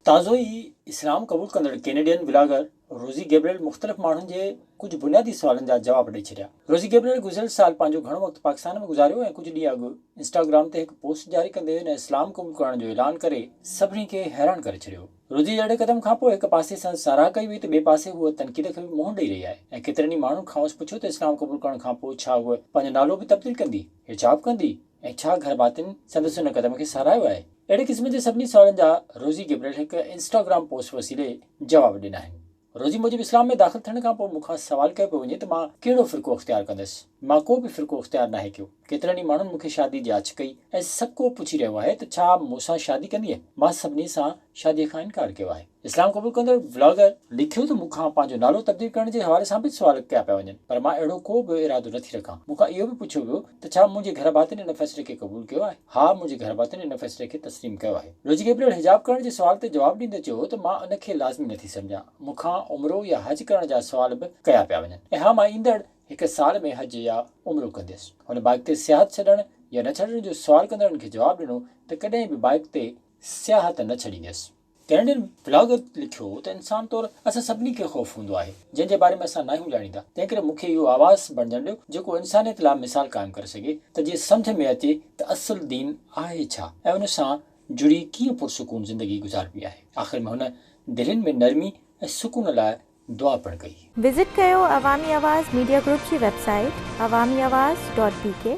ताज़ो ई इस्लाम क़बूल कंदड़ कैनेडियन ब्लॉगर रोज़ी गैब्रियल मुख़्तलिफ़ माण्हुनि जे कुझु बुनियादी सुवालनि जा जवाब ॾेई छॾिया। रोज़ी गैब्रियल गुज़िरियल साल पंहिंजो घणो वक़्तु पाकिस्तान में गुज़ारियो ऐं कुझु ॾींहं अॻु इंस्टाग्राम ते हिकु पोस्ट जारी कंदे हिन इस्लाम क़बूल करण जो ऐलान करे सभिनी खे हैरान करे छॾियो। रोज़ी जहिड़े क़दम खां पोइ हिकु पासे सां साराह कई वई त ॿिए पासे हूअ तनक़ीद खे बि मुंहुं ॾेई रही आहे ऐं केतिरनि ई माण्हुनि खां पुछियो त इस्लाम क़बूल करण खां पोइ छा हूअ पंहिंजो नालो बि तब्दील कंदी, हिजाब कंदी ऐं छा घर भातियुनि संदसि हुन क़दम खे साराहियो आहे। अहिड़े क़िस्म जे सभिनी सवालनि जा रोज़ी गैब्रियल हिकु इंस्टाग्राम पोस्ट वसीले जवाब ॾिना आहिनि। रोज़ी मूजिबि इस्लाम में दाख़िल थियण खां पोइ मूंखां सवाल कयो पियो वञे त मां कहिड़ो फ़िरक़ो इख़्तियार कंदसि। मां को बि फ़िरक़ो इख़्तियार नाहे कयो। केतिरनि ई माण्हुनि मूंखे शादी जी आछ कई ऐं सभु को पुछी रहियो आहे त छा मूंसां शादी कंदीअ। मां सभिनी सां शादीअ खां इनकार कयो आहे। इस्लाम क़बूल कंदड़ ब्लॉगर लिखियो त मूंखां पंहिंजो नालो तब्दील करण जे हवाले सां बि सुवाल कया पिया वञनि, पर मां अहिड़ो को बि इरादो नथी रखां। मूंखां इहो बि पुछियो वियो त छा मुंहिंजे घर भातियुनि हिन फ़ैसिले खे क़बूल कयो आहे। हा, मुंहिंजे घर भातियुनि हिन फ़ैसिले खे तस्लीम कयो आहे। रोज़ी गैब्रियल हिजाब करण जे सुवाल ते जवाब ॾींदे चयो त मां उन खे लाज़मी नथी सम्झां। मूंखां उमिरो या हज करण जा सुवाल बि कया पिया वञनि ऐं हा, मां ईंदड़ हिकु साल में हज या उमिरो कंदसि। हुन बाइक ते सियाहत छॾण या न छॾण जो सुवाल कंदड़नि खे जवाबु ॾिनो त कॾहिं बि बाइक ते सियाहत न छॾींदसि। कैनेडियन ब्लॉगर लिखियो त इंसान तौरु असां सभिनी खे ख़ौफ़ हूंदो आहे जंहिंजे बारे में असां न ॼाणींदा। तंहिं करे मूंखे इहो आवाज़ बणजण ॾियो जेको इंसानियत लाइ मिसाल क़ाइमु करे सघे त जीअं सम्झ में अचे त असुल दीन आहे छा ऐं उन सां जुड़ी कीअं पुरसुकून ज़िंदगी गुज़ारबी आहे। आख़िर में हुन दिलनि में नरमी ऐं सुकून लाइ दुआ पिणु कई। विज़िट कयो अवामी आवाज़ मीडिया ग्रुप जी वेबसाइट awamiawaz.pk